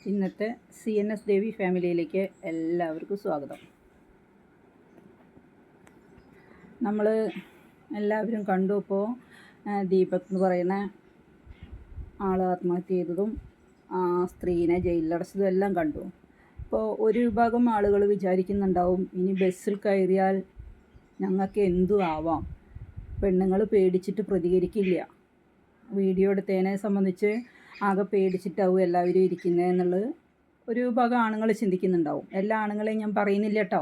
ഇന്നത്തെ CNS ദേവി ഫാമിലിയിലേക്ക് എല്ലാവർക്കും സ്വാഗതം. നമ്മൾ എല്ലാവരും കണ്ടു. ഇപ്പോൾ ദീപക് എന്ന് പറയുന്ന ആൾ ആത്മഹത്യ ചെയ്തതും സ്ത്രീനെ ജയിലിലടച്ചതും എല്ലാം കണ്ടു. ഇപ്പോൾ ഒരു വിഭാഗം ആളുകൾ വിചാരിക്കുന്നുണ്ടാവും, ഇനി ബസ്സിൽ കയറിയാൽ ഞങ്ങൾക്ക് എന്തും ആവാം, പെണ്ണുങ്ങൾ പേടിച്ചിട്ട് പ്രതികരിക്കില്ല. വീഡിയോ എടുത്തതിനെ സംബന്ധിച്ച് ആകെ പേടിച്ചിട്ടാവും എല്ലാവരും ഇരിക്കുന്നത് എന്നുള്ളത് ഒരു വിഭാഗം ആണുങ്ങൾ ചിന്തിക്കുന്നുണ്ടാവും. എല്ലാ ആണുങ്ങളെയും ഞാൻ പറയുന്നില്ല കേട്ടോ,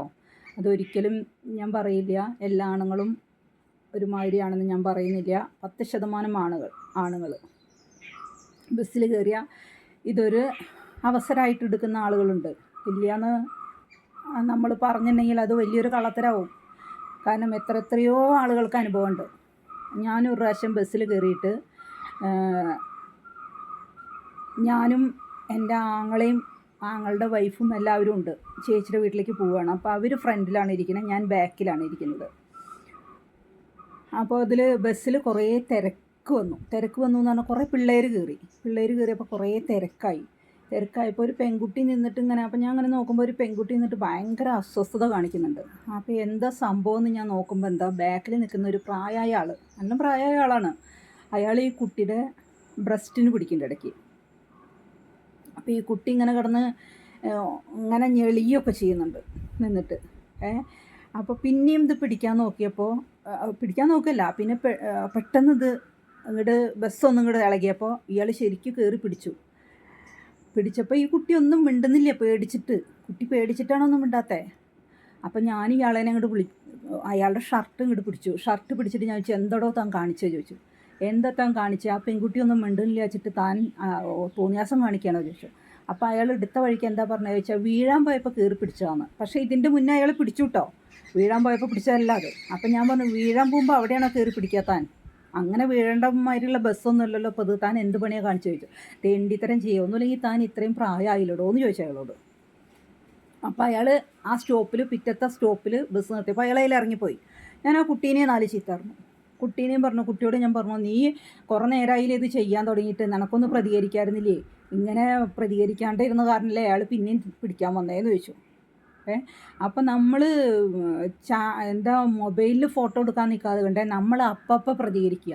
അതൊരിക്കലും ഞാൻ പറയില്ല. എല്ലാ ആണുങ്ങളും ഒരുമാതിരിയാണെന്ന് ഞാൻ പറയുന്നില്ല. 10% ആണുങ്ങൾ ബസ്സിൽ കയറിയ ഇതൊരു അവസരമായിട്ട് എടുക്കുന്ന ആളുകളുണ്ട്. ഇല്ലയെന്ന് നമ്മൾ പറഞ്ഞിട്ടുണ്ടെങ്കിൽ അത് വലിയൊരു കള്ളത്തരാവും. കാരണം എത്രയോ ആളുകൾക്ക് അനുഭവമുണ്ട്. ഞാനൊരു പ്രാവശ്യം ബസ്സിൽ കയറിയിട്ട് ഞാനും എൻ്റെ ആങ്ങളെയും ആങ്ങളുടെ വൈഫും എല്ലാവരും ഉണ്ട്. ചേച്ചിയുടെ വീട്ടിലേക്ക് പോവുകയാണ്. അപ്പോൾ അവർ ഫ്രണ്ടിലാണ് ഇരിക്കുന്നത്, ഞാൻ ബാക്കിലാണ് ഇരിക്കുന്നത്. അപ്പോൾ അതിൽ ബസ്സിൽ കുറേ തിരക്ക് വന്നു എന്ന് പറഞ്ഞാൽ കുറേ പിള്ളേർ കയറിയപ്പോൾ കുറേ തിരക്കായപ്പോൾ ഒരു പെൺകുട്ടി നിന്നിട്ട് ഇങ്ങനെ, അപ്പോൾ ഞാൻ അങ്ങനെ നോക്കുമ്പോൾ ഒരു പെൺകുട്ടി നിന്നിട്ട് ഭയങ്കര അസ്വസ്ഥത കാണിക്കുന്നുണ്ട്. അപ്പോൾ എന്താ സംഭവം എന്ന് ഞാൻ നോക്കുമ്പോൾ എന്താ, ബാക്കിൽ നിൽക്കുന്ന ഒരു പ്രായമായ ആൾ, നല്ല പ്രായമായ ആളാണ്. അയാൾ ഈ കുട്ടിയുടെ ബ്രസ്റ്റിന് പിടിക്കുന്നുണ്ട് ഇടയ്ക്ക്. അപ്പോൾ ഈ കുട്ടി ഇങ്ങനെ കിടന്ന് ഇങ്ങനെ ഞെളിയൊക്കെ ചെയ്യുന്നുണ്ട് നിന്നിട്ട്. അപ്പോൾ പിന്നെയും ഇത് പിടിക്കാൻ നോക്കിയല്ല, പിന്നെ പെട്ടെന്ന് ഇത് ഇങ്ങോട്ട് ബസ്സൊന്നും ഇങ്ങോട്ട് ഇളകിയപ്പോൾ ഇയാൾ ശരിക്കും കയറി പിടിച്ചപ്പോൾ ഈ കുട്ടി ഒന്നും മിണ്ടുന്നില്ല, കുട്ടി പേടിച്ചിട്ടാണോ ഒന്നും മിണ്ടാത്തേ. അപ്പം ഞാൻ ഇയാളെ അങ്ങോട്ട് അയാളുടെ ഷർട്ട് ഇങ്ങോട്ട് പിടിച്ചിട്ട് ഞാൻ ചോദിച്ചു, എന്തോടോ താൻ ചോദിച്ചു. എന്താ താൻ കാണിച്ചത്? ആ പെൺകുട്ടി ഒന്നും മിണ്ടുന്നില്ല വെച്ചിട്ട് താൻ തോന്നിയാസം കാണിക്കുകയാണോ ചോദിച്ചു. അപ്പോൾ അയാൾ എടുത്ത വഴിക്ക് എന്താ പറഞ്ഞത് ചോദിച്ചാൽ, വീഴാൻ പോയപ്പോൾ കയറി പിടിച്ചതാണ്. പക്ഷേ ഇതിൻ്റെ മുന്നേ അയാൾ പിടിച്ചു കേട്ടോ, വീഴാൻ പോയപ്പോൾ പിടിച്ചതല്ല അത്. അപ്പം ഞാൻ പറഞ്ഞു, വീഴാൻ പോകുമ്പോൾ അവിടെയാണോ കയറി പിടിക്കുക താൻ? അങ്ങനെ വീഴേണ്ടമാതിരിയുള്ള ബസ്സൊന്നും ഇല്ലല്ലോ ഇപ്പോൾ ഇത്, താൻ എന്ത് പണിയാണ് കാണിച്ചു ചോദിച്ചു. തെണ്ടിത്തരം ചെയ്യുമൊന്നുമില്ലെങ്കിൽ താൻ ഇത്രയും പ്രായമായില്ലടോ എന്ന് ചോദിച്ചു അയാളോട്. അപ്പോൾ അയാൾ ആ പിറ്റത്തെ സ്റ്റോപ്പിൽ ബസ് നിർത്തിയപ്പോൾ അയാൾ അതിൽ ഇറങ്ങിപ്പോയി. ഞാൻ ആ കുട്ടീനെ 4 ചീത്ത പറഞ്ഞു. കുട്ടിയോട് ഞാൻ പറഞ്ഞു, നീ കുറേ നേരമായില്ലേ ഇത് ചെയ്യാൻ തുടങ്ങിയിട്ട്, നിനക്കൊന്ന് പ്രതികരിക്കാമായിരുന്നില്ലേ? ഇങ്ങനെ പ്രതികരിക്കാണ്ടിരുന്ന കാരണമല്ലേ അയാൾ പിന്നെയും പിടിക്കാൻ വന്നതെന്ന് ചോദിച്ചു. അപ്പം നമ്മൾ മൊബൈലിൽ ഫോട്ടോ എടുക്കാൻ നിൽക്കാതെ കണ്ടേ നമ്മൾ അപ്പപ്പം പ്രതികരിക്കുക.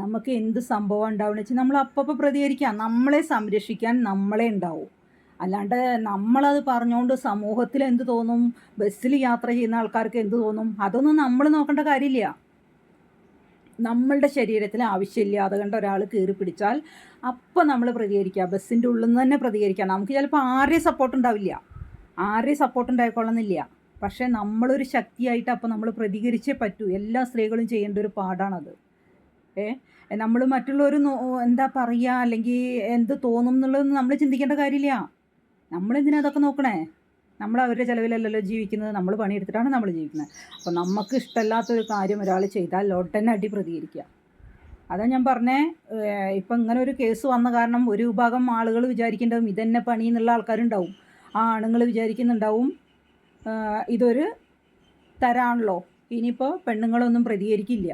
നമുക്ക് എന്ത് സംഭവം ഉണ്ടാവുമെന്ന് വെച്ചാൽ നമ്മൾ അപ്പപ്പം പ്രതികരിക്കുക. നമ്മളെ സംരക്ഷിക്കാൻ നമ്മളെ ഉണ്ടാവും. അല്ലാണ്ട് നമ്മളത് പറഞ്ഞുകൊണ്ട് സമൂഹത്തിൽ എന്ത് തോന്നും, ബസ്സിൽ യാത്ര ചെയ്യുന്ന ആൾക്കാർക്ക് എന്ത് തോന്നും, അതൊന്നും നമ്മൾ നോക്കേണ്ട കാര്യമില്ല. നമ്മളുടെ ശരീരത്തിൽ ആവശ്യമില്ലാതെ കണ്ട ഒരാൾ കയറി പിടിച്ചാൽ അപ്പം നമ്മൾ പ്രതികരിക്കുക. ബസ്സിൻ്റെ ഉള്ളിൽ നിന്ന് തന്നെ പ്രതികരിക്കുക. നമുക്ക് ചിലപ്പോൾ ആരെയും സപ്പോർട്ട് ഉണ്ടായിക്കൊള്ളുന്നില്ല. പക്ഷേ നമ്മളൊരു ശക്തിയായിട്ട് അപ്പം നമ്മൾ പ്രതികരിച്ചേ പറ്റൂ. എല്ലാ സ്ത്രീകളും ചെയ്യേണ്ട ഒരു പാടാണത്. നമ്മൾ മറ്റുള്ളവർ എന്താ പറയുക അല്ലെങ്കിൽ എന്ത് തോന്നും എന്നുള്ളതൊന്നും നമ്മൾ ചിന്തിക്കേണ്ട കാര്യമില്ല. നമ്മളെന്തിനാ അതൊക്കെ നോക്കണേ? നമ്മൾ അവരുടെ ചിലവിലല്ലല്ലോ ജീവിക്കുന്നത്, നമ്മൾ പണിയെടുത്തിട്ടാണ് നമ്മൾ ജീവിക്കുന്നത്. അപ്പോൾ നമുക്ക് ഇഷ്ടമല്ലാത്തൊരു കാര്യം ഒരാൾ ചെയ്താൽ ഉടനെ അടി പ്രതികരിക്കുക. അതാ ഞാൻ പറഞ്ഞേ, ഇപ്പം ഇങ്ങനെ ഒരു കേസ് വന്ന കാരണം ഒരു വിഭാഗം ആളുകൾ വിചാരിക്കേണ്ടതും ഇതന്നെ പണി എന്നുള്ള ആൾക്കാരുണ്ടാവും. ആ ആണുങ്ങൾ വിചാരിക്കുന്നുണ്ടാവും ഇതൊരു തരാണല്ലോ, ഇനിയിപ്പോൾ പെണ്ണുങ്ങളൊന്നും പ്രതികരിക്കില്ല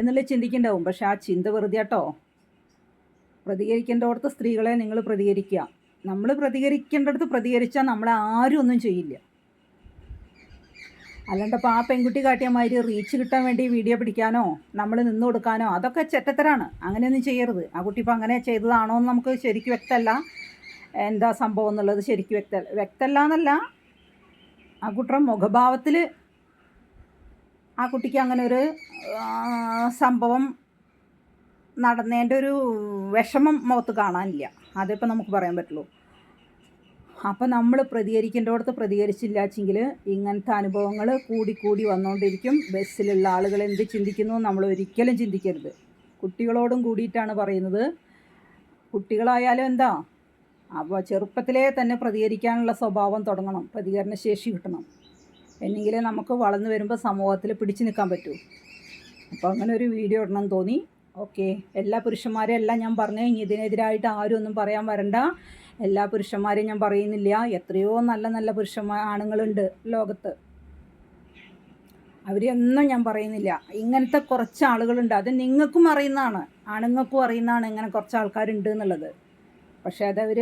എന്നുള്ള ചിന്തിക്കുന്നുണ്ടാവും. പക്ഷെ ആ ചിന്ത വെറുതെ കേട്ടോ. പ്രതികരിക്കേണ്ടടുത്ത് സ്ത്രീകളെ നിങ്ങൾ പ്രതികരിക്കുക. നമ്മൾ പ്രതികരിക്കേണ്ടടുത്ത് പ്രതികരിച്ചാൽ നമ്മളെ ആരും ഒന്നും ചെയ്യില്ല. അല്ലാണ്ടപ്പോൾ ആ പെൺകുട്ടി കാട്ടിയ മാതിരി റീച്ച് കിട്ടാൻ വേണ്ടി വീഡിയോ പിടിക്കാനോ നമ്മൾ നിന്ന് കൊടുക്കാനോ അതൊക്കെ ചെറ്റത്തരാണ്. അങ്ങനെയൊന്നും ചെയ്യരുത്. ആ കുട്ടി ഇപ്പോൾ അങ്ങനെ ചെയ്തതാണോ എന്ന് നമുക്ക് ശരിക്കും വ്യക്തമല്ല. എന്താ സംഭവം എന്നുള്ളത് ശരിക്കും വ്യക്തമല്ല എന്നല്ല, ആ കുട്ടിയുടെ മുഖഭാവത്തിൽ ആ കുട്ടിക്ക് അങ്ങനെ ഒരു സംഭവം നടന്നതിൻ്റെ ഒരു വിഷമം മുഖത്ത് കാണാനില്ല. അതിപ്പോൾ നമുക്ക് പറയാൻ പറ്റുള്ളൂ. അപ്പോൾ നമ്മൾ പ്രതികരിക്കേണ്ടടുത്ത് പ്രതികരിച്ചില്ലാച്ചെങ്കിൽ ഇങ്ങനത്തെ അനുഭവങ്ങൾ കൂടി വന്നുകൊണ്ടിരിക്കും. ബസ്സിലുള്ള ആളുകൾ എന്ത് ചിന്തിക്കുന്നു നമ്മൾ ഒരിക്കലും ചിന്തിക്കരുത്. കുട്ടികളോടും കൂടിയിട്ടാണ് പറയുന്നത്. കുട്ടികളായാലും എന്താ, അപ്പോൾ ചെറുപ്പത്തിലേ തന്നെ പ്രതികരിക്കാനുള്ള സ്വഭാവം തുടങ്ങണം, പ്രതികരണശേഷി കിട്ടണം. എന്നെങ്കിലേ നമുക്ക് വളർന്നു വരുമ്പോൾ സമൂഹത്തിൽ പിടിച്ചു നിൽക്കാൻ പറ്റൂ. അപ്പോൾ അങ്ങനെ ഒരു വീഡിയോ ഇടണം തോന്നി. ഓക്കെ, എല്ലാ പുരുഷന്മാരെയും എല്ലാം ഞാൻ പറഞ്ഞു. ഇനി ഇതിനെതിരായിട്ട് ആരും ഒന്നും പറയാൻ വരണ്ട. എല്ലാ പുരുഷന്മാരെയും ഞാൻ പറയുന്നില്ല. എത്രയോ നല്ല ആണുങ്ങളുണ്ട് ലോകത്ത്, അവരെയൊന്നും ഞാൻ പറയുന്നില്ല. ഇങ്ങനത്തെ കുറച്ച് ആളുകളുണ്ട്, അത് നിങ്ങൾക്കും അറിയുന്നതാണ്, ആണുങ്ങൾക്കും അറിയുന്നതാണ് ഇങ്ങനെ കുറച്ച് ആൾക്കാരുണ്ട് എന്നുള്ളത്. പക്ഷേ അതവർ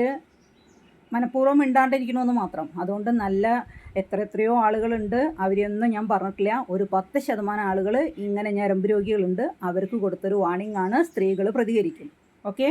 മനഃപൂർവ്വം മിണ്ടാണ്ടിരിക്കണമെന്ന് മാത്രം. അതുകൊണ്ട് നല്ല എത്രയോ ആളുകളുണ്ട്, അവരെയൊന്നും ഞാൻ പറഞ്ഞിട്ടില്ല. ഒരു 10% ആളുകൾ ഇങ്ങനെ ഞരമ്പ് രോഗികളുണ്ട്. അവർക്ക് കൊടുത്തൊരു വാണിംഗ് ആണ്, സ്ത്രീകൾ പ്രതികരിക്കും. ഓക്കെ.